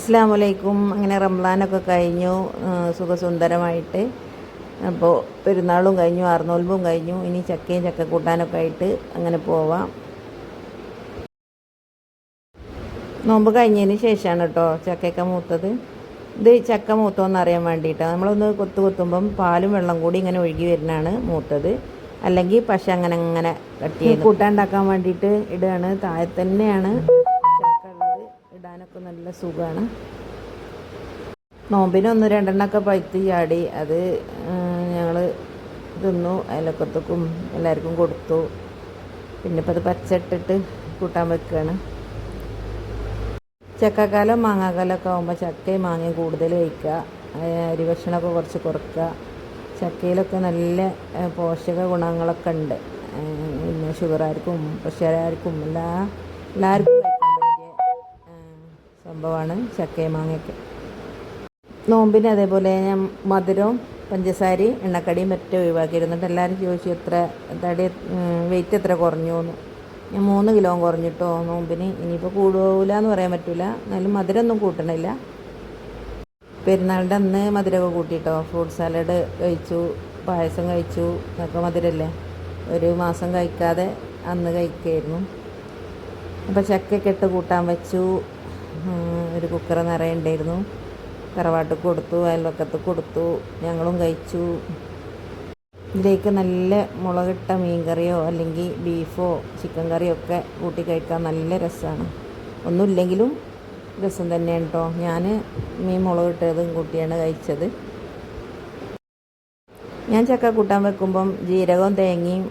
അസ്സലാമലൈക്കും. അങ്ങനെ റംസാനൊക്കെ കഴിഞ്ഞു സുഖസുന്ദരമായിട്ട്. അപ്പോൾ പെരുന്നാളും കഴിഞ്ഞു, അറുനോൽമ്പും കഴിഞ്ഞു. ഇനി ചക്കയും ചക്കക്കൂട്ടാനൊക്കെ ആയിട്ട് അങ്ങനെ പോവാം. നോമ്പ് കഴിഞ്ഞതിന് ശേഷമാണ് കേട്ടോ ചക്കയൊക്കെ മൂത്തത്. ഇത് ചക്ക മൂത്തോന്ന് അറിയാൻ വേണ്ടിയിട്ടാണ്. നമ്മളൊന്ന് കൊത്തുമ്പം പാലും വെള്ളം കൂടി ഇങ്ങനെ ഒഴുകി വരുന്നതാണ് മൂത്തത്. അല്ലെങ്കിൽ പശ അങ്ങനെ അങ്ങനെ കട്ട് ചെയ്ത് കൂട്ടാൻ ഉണ്ടാക്കാൻ വേണ്ടിയിട്ട് ഇടുകയാണ്. താഴെ തന്നെയാണ് ചക്ക ഉള്ളത്. ഇടാനൊക്കെ നല്ല സുഖമാണ്. നോമ്പിന് ഒന്ന് രണ്ടെണ്ണമൊക്കെ പഴുത്ത് ചാടി. അത് ഞങ്ങൾ തിന്നു, അയലക്കത്തേക്കും എല്ലാവർക്കും കൊടുത്തു. പിന്നെ ഇപ്പം അത് പച്ചട്ടിട്ട് കൂട്ടാൻ വെക്കുകയാണ്. ചക്കക്കാലം മാങ്ങാക്കാലമൊക്കെ ആകുമ്പോൾ ചക്കയും മാങ്ങയും കൂടുതൽ കഴിക്കുക, അരി ഭക്ഷണമൊക്കെ കുറച്ച് കുറയ്ക്കുക. ചക്കയിലൊക്കെ നല്ല പോഷക ഗുണങ്ങളൊക്കെ ഉണ്ട്. പിന്നെ ഷുഗറാർക്കും പ്രഷറാർക്കും എല്ലാവർക്കും കഴിക്കാൻ പറ്റിയ സംഭവമാണ് ചക്കയും മാങ്ങയൊക്കെ. നോമ്പിന് അതേപോലെ ഞാൻ മധുരവും പഞ്ചസാരയും എണ്ണക്കടിയും മറ്റും ഒഴിവാക്കിയിരുന്നിട്ട് എല്ലാവരും ചോദിച്ചു എത്ര വെയിറ്റ് എത്ര കുറഞ്ഞു എന്ന്. ഞാൻ 3 കിലോ കുറഞ്ഞിട്ടോ നോമ്പിന്. ഇനിയിപ്പോൾ കൂടൂല എന്ന് പറയാൻ പറ്റില്ല, എന്നാലും മധുരമൊന്നും കൂട്ടണില്ല. പെരുന്നാളിൻ്റെ അന്ന് മധുരമൊക്കെ കൂട്ടിയിട്ടോ. ഫ്രൂട്ട് സാലഡ് കഴിച്ചു, പായസം കഴിച്ചു. ഇതൊക്കെ മധുരമല്ലേ, ഒരു മാസം കഴിക്കാതെ അന്ന് കഴിക്കുമായിരുന്നു. അപ്പോൾ ചക്കയൊക്കെ ഇട്ട് കൂട്ടാൻ വെച്ചു. ഒരു കുക്കർ നിറയെ ഉണ്ടായിരുന്നു. തറവാട്ടിൽ കൊടുത്തു, അയൽവക്കത്ത് കൊടുത്തു, ഞങ്ങളും കഴിച്ചു. ഇതിലേക്ക് നല്ല മുളകിട്ട മീൻ കറിയോ അല്ലെങ്കിൽ ബീഫോ ചിക്കൻ കറിയോ ഒക്കെ കൂട്ടി കഴിക്കാൻ നല്ല രസമാണ്. ഒന്നുമില്ലെങ്കിലും രസം തന്നെയാണ് കേട്ടോ. ഞാൻ മീൻ മുളകിട്ടതും കൂട്ടിയാണ് കഴിച്ചത്. ഞാൻ ചക്ക കൂട്ടാൻ വെക്കുമ്പം ജീരകവും തേങ്ങയും